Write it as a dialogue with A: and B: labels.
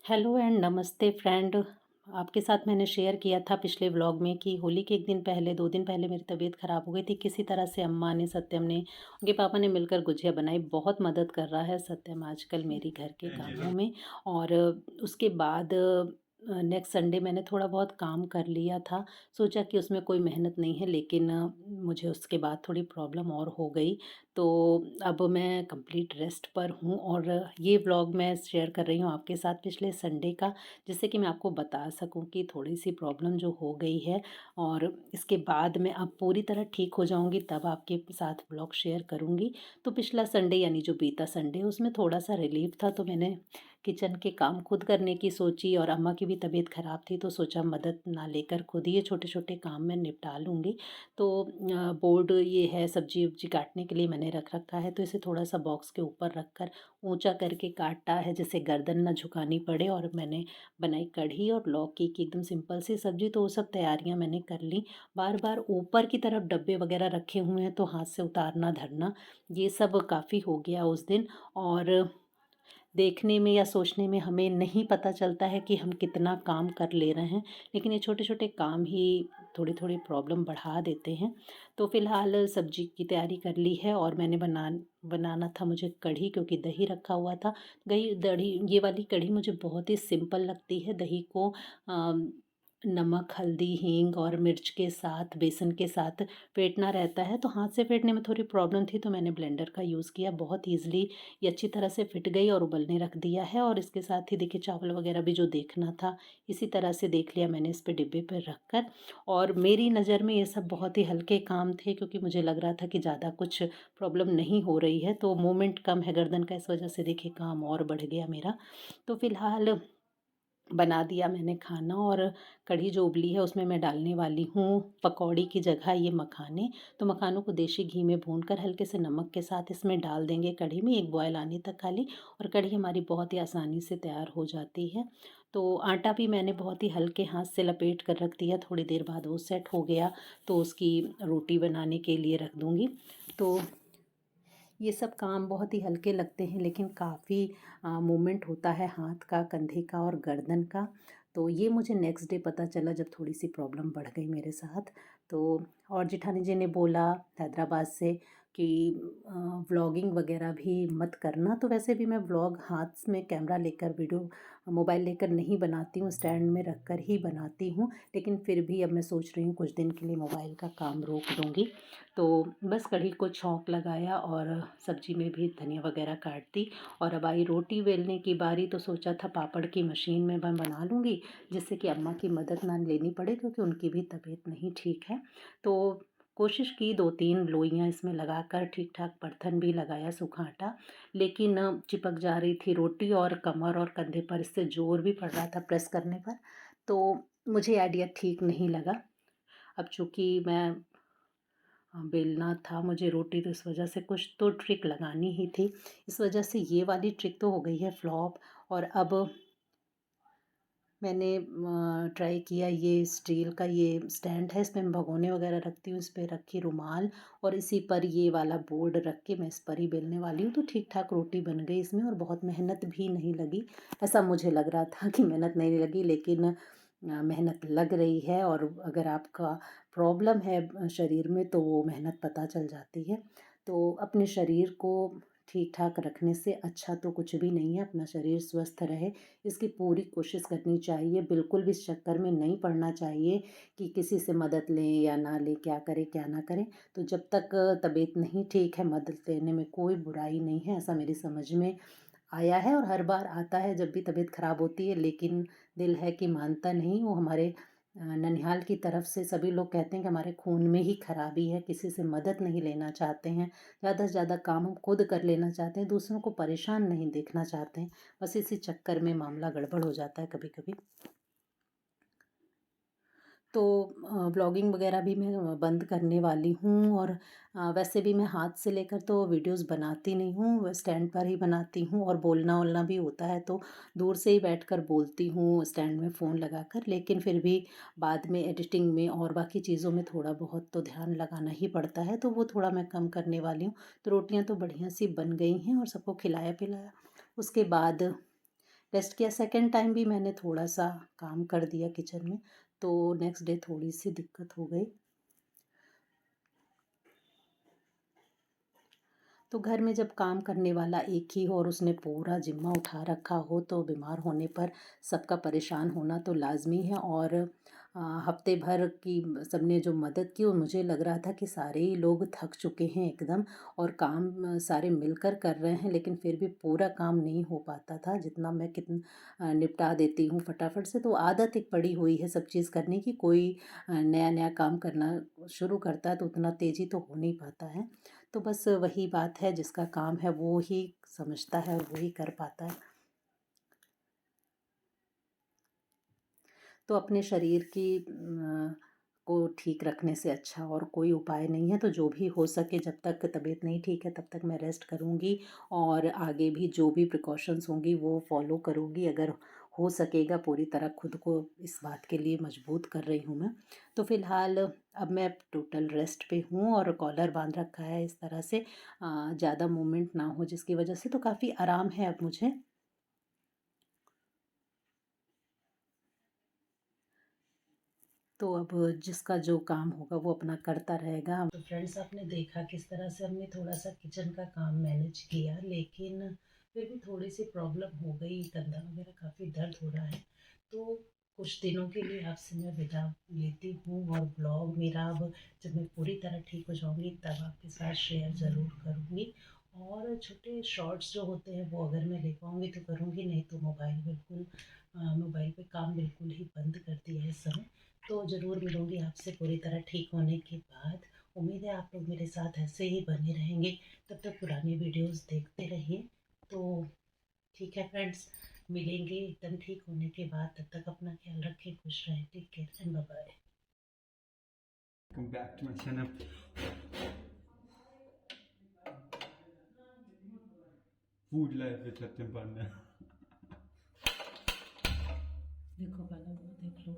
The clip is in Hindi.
A: हेलो एंड नमस्ते फ्रेंड। आपके साथ मैंने शेयर किया था पिछले व्लॉग में कि होली के 1 दिन पहले 2 दिन पहले मेरी तबीयत ख़राब हो गई थी। किसी तरह से अम्मा ने, सत्यम ने, उनके पापा ने मिलकर गुजिया बनाई। बहुत मदद कर रहा है सत्यम आजकल मेरी घर के कामों में। और उसके बाद नेक्स्ट संडे मैंने थोड़ा बहुत काम कर लिया था। सोचा कि उसमें कोई मेहनत नहीं है, लेकिन मुझे उसके बाद थोड़ी प्रॉब्लम और हो गई। तो अब मैं कंप्लीट रेस्ट पर हूँ और ये व्लॉग मैं शेयर कर रही हूँ आपके साथ पिछले संडे का, जिससे कि मैं आपको बता सकूँ कि थोड़ी-सी प्रॉब्लम जो हो गई है और इसके बाद मैं अब पूरी तरह ठीक हो जाऊँगी, तब आपके साथ व्लॉग शेयर करूँगी। तो पिछला संडे यानी जो बीता संडे उसमें थोड़ा-सा रिलीफ़ था, तो मैंने किचन के काम खुद करने की सोची और अम्मा की भी तबीयत ख़राब थी, तो सोचा मदद ना लेकर खुद ही ये छोटे-छोटे काम मैं निपटा लूँगी। तो बोर्ड ये है सब्ज़ी-वब्ज़ी काटने के लिए मैंने रख रखा है, तो इसे थोड़ा-सा बॉक्स के ऊपर रख कर ऊँचा करके काटा है, जिससे गर्दन ना झुकानी पड़े। और मैंने बनाई कढ़ी और लौकी की एकदम सिंपल सी सब्ज़ी। तो वो सब तैयारियाँ मैंने कर लीं। बार-बार ऊपर की तरफ डब्बे वग़ैरह रखे हुए हैं, तो हाथ से उतारना-धरना ये सब काफ़ी हो गया उस दिन। और देखने में या सोचने में हमें नहीं पता चलता है कि हम कितना काम कर ले रहे हैं, लेकिन ये छोटे-छोटे काम ही थोड़ी-थोड़ी प्रॉब्लम बढ़ा देते हैं। तो फ़िलहाल सब्ज़ी की तैयारी कर ली है और मैंने बनाना था मुझे कढ़ी, क्योंकि दही रखा हुआ था। दही दढ़ी ये वाली कढ़ी मुझे बहुत ही सिंपल लगती है। दही को नमक, हल्दी, हींग और मिर्च के साथ, बेसन के साथ फेंटना रहता है। तो हाथ से फेंटने में थोड़ी प्रॉब्लम थी, तो मैंने ब्लेंडर का यूज़ किया। बहुत ईज़िली ये अच्छी तरह से फिट गई और उबलने रख दिया है। और इसके साथ ही देखिए चावल वगैरह भी जो देखना था, इसी तरह से देख लिया मैंने इस पे डिब्बे पर रख कर। और मेरी नज़र में ये सब बहुत ही हल्के काम थे, क्योंकि मुझे लग रहा था कि ज़्यादा कुछ प्रॉब्लम नहीं हो रही है। तो मोमेंट कम है गर्दन का, इस वजह से देखिए काम और बढ़ गया मेरा। तो फ़िलहाल बना दिया मैंने खाना। और कढ़ी जो उबली है उसमें मैं डालने वाली हूँ पकौड़ी की जगह ये मखाने। तो मखानों को देसी घी में भूनकर हल्के से नमक के साथ इसमें डाल देंगे कढ़ी में, एक बॉयल आने तक खाली। और कढ़ी हमारी बहुत ही आसानी से तैयार हो जाती है। तो आटा भी मैंने बहुत ही हल्के हाथ से लपेट कर रख दिया, थोड़ी देर बाद वो सेट हो गया। तो उसकी रोटी बनाने के लिए रख दूँगी। तो ये सब काम बहुत ही हल्के लगते हैं, लेकिन काफ़ी मूवमेंट होता है हाथ का, कंधे का और गर्दन का। तो ये मुझे नेक्स्ट डे पता चला जब थोड़ी-सी प्रॉब्लम बढ़ गई मेरे साथ। तो और जेठानी जी ने बोला हैदराबाद से कि व्लॉगिंग वगैरह भी मत करना। तो वैसे भी मैं व्लॉग हाथ में कैमरा लेकर, वीडियो मोबाइल लेकर नहीं बनाती हूँ, स्टैंड में रख कर ही बनाती हूँ। लेकिन फिर भी अब मैं सोच रही हूँ कुछ दिन के लिए मोबाइल का काम रोक दूँगी। तो बस कढ़ी को छौंक लगाया और सब्जी में भी धनिया वगैरह काट दी। और अब आई रोटी बेलने की बारी, तो सोचा था पापड़ की मशीन में मैं बना लूँगी, जिससे कि अम्मा की मदद ना लेनी पड़े, क्योंकि उनकी भी तबीयत नहीं ठीक है। तो कोशिश की 2-3 लोइयाँ इसमें लगाकर, ठीक-ठाक बर्तन भी लगाया सूखा आटा, लेकिन चिपक जा रही थी रोटी और कमर और कंधे पर, इससे ज़ोर भी पड़ रहा था प्रेस करने पर। तो मुझे आइडिया ठीक नहीं लगा। अब चूँकि मैं बेलना था मुझे रोटी, तो इस वजह से कुछ तो ट्रिक लगानी ही थी। इस वजह से ये वाली ट्रिक तो हो गई है फ्लॉप। और अब मैंने ट्राई किया, ये स्टील का ये स्टैंड है, इसमें मैं भगोने वगैरह रखती हूँ, इस पे रखी रुमाल और इसी पर ये वाला बोर्ड रख के मैं इस पर ही बेलने वाली हूँ। तो ठीक-ठाक रोटी बन गई इसमें और बहुत मेहनत भी नहीं लगी। ऐसा मुझे लग रहा था कि मेहनत नहीं लगी, लेकिन मेहनत लग रही है। और अगर आपका प्रॉब्लम है शरीर में, तो वो मेहनत पता चल जाती है। तो अपने शरीर को ठीक-ठाक रखने से अच्छा तो कुछ भी नहीं है। अपना शरीर स्वस्थ रहे, इसकी पूरी कोशिश करनी चाहिए। बिल्कुल भी इस चक्कर में नहीं पड़ना चाहिए कि किसी से मदद लें या ना लें, क्या करें, क्या ना करें। तो जब तक तबीयत नहीं ठीक है, मदद लेने में कोई बुराई नहीं है, ऐसा मेरी समझ में आया है। और हर बार आता है जब भी तबीयत ख़राब होती है, लेकिन दिल है कि मानता नहीं। वो हमारे ननिहाल की तरफ से सभी लोग कहते हैं कि हमारे खून में ही खराबी है, किसी से मदद नहीं लेना चाहते हैं, ज़्यादा से ज़्यादा काम हम खुद कर लेना चाहते हैं, दूसरों को परेशान नहीं देखना चाहते हैं। बस इसी चक्कर में मामला गड़बड़ हो जाता है कभी-कभी। तो व्लॉगिंग वगैरह भी मैं बंद करने वाली हूँ। और वैसे भी मैं हाथ से लेकर तो वीडियोज़ बनाती नहीं हूँ, वह स्टैंड पर ही बनाती हूँ। और बोलना-वोलना भी होता है तो दूर से ही बैठकर बोलती हूँ स्टैंड में फ़ोन लगाकर। लेकिन फिर भी बाद में एडिटिंग में और बाकी चीज़ों में थोड़ा बहुत तो ध्यान लगाना ही पड़ता है, तो वो थोड़ा मैं कम करने वाली हूँ। तो रोटियाँ तो बढ़िया सी बन गई हैं और सबको खिलाया-पिलाया। उसके बाद रेस्ट किया। सेकंड टाइम भी मैंने थोड़ा-सा काम कर दिया किचन में, तो नेक्स्ट डे थोड़ी-सी दिक्कत हो गई। तो घर में जब काम करने वाला एक ही हो और उसने पूरा ज़िम्मा उठा रखा हो, तो बीमार होने पर सबका परेशान होना तो लाज़मी है। और हफ़्ते भर की सबने जो मदद की, वो मुझे लग रहा था कि सारे ही लोग थक चुके हैं एकदम, और काम सारे मिलकर कर रहे हैं, लेकिन फिर भी पूरा काम नहीं हो पाता था जितना मैं निपटा देती हूँ फटाफट से। तो आदत एक पड़ी हुई है सब चीज़ करने की। कोई नया-नया काम करना शुरू करता है तो उतना तेज़ी तो हो नहीं पाता है। तो बस वही बात है, जिसका काम है वो ही समझता है और वो ही कर पाता है। तो अपने शरीर को ठीक रखने से अच्छा और कोई उपाय नहीं है। तो जो भी हो सके, जब तक तबीयत नहीं ठीक है तब तक मैं रेस्ट करूँगी, और आगे भी जो भी प्रिकॉशंस होंगी वो फ़ॉलो करूँगी। अगर हो सकेगा पूरी तरह खुद को इस बात के लिए मजबूत कर रही हूँ मैं। तो फ़िलहाल अब मैं टोटल रेस्ट पे हूँ, और कॉलर बांध रखा है इस तरह से ज़्यादा मूवमेंट ना हो जिसकी वजह से, तो काफ़ी आराम है अब मुझे। तो अब जिसका जो काम होगा वो अपना करता रहेगा। तो फ्रेंड्स, आपने देखा किस तरह से हमने थोड़ा-सा किचन का काम मैनेज किया, लेकिन फिर भी थोड़ी-सी प्रॉब्लम हो गई, कंधा वगैरह काफ़ी दर्द हो रहा है। तो कुछ दिनों के लिए आपसे मैं विदा लेती हूँ, और ब्लॉग मेरा अब जब मैं पूरी तरह ठीक हो जाऊँगी तब आपके साथ शेयर ज़रूर करूँगी। और छोटे शॉर्ट्स जो होते हैं वो अगर मैं ले पाऊँगी तो करूँगी, नहीं तो मोबाइल पे काम बिल्कुल ही बंद कर दिया है इस समय। तो ज़रूर मिलूँगी आपसे पूरी तरह ठीक होने के बाद। उम्मीद है आप लोग मेरे साथ ऐसे ही बने रहेंगे, तब तक पुरानी वीडियोज़ देखते रहिए। तो ठीक है फ्रेंड्स, मिलेंगे एकदम ठीक होने के बाद। तब तक अपना ख्याल रखें, खुश रहें, take care and bye bye.
B: Welcome back to my channel. Food life with Satyam Panda.
A: देखो पहले वो देख लो।